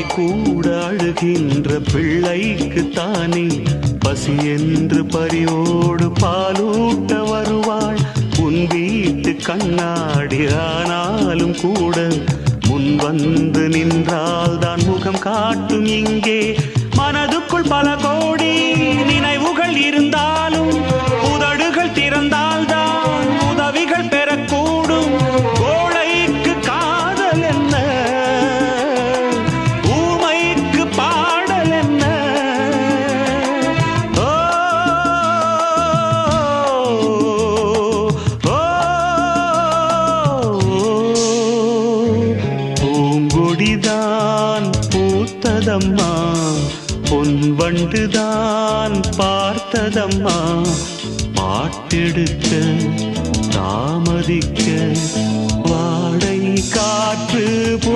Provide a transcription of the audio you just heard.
தாய் கூட அழுகின்ற பிள்ளைக்கு தானே பசி என்று பரியோடு பாலூட்ட வருவாள் உன் வீட்டு கண்ணாடி. ஆனாலும் கூட முன் வந்து நின்றால் தான் முகம் காட்டும். இங்கே மனதுக்குள் பல கோடி நினைவுகள் இருந்தாலும் உதடுகள் திறந்தால் தான் உதவிகள் பெறக்கூடும். கோழைக்கு காதல் என்ன, ஊமைக்கு பாடல் என்ன? ஓ பூங்கொடிதான் பூத்ததம்மா, பொன் வண்டுதான் பார்த்ததம்மா. பாட்டெடுக்க தாமதிக்க வாடை காற்று பூ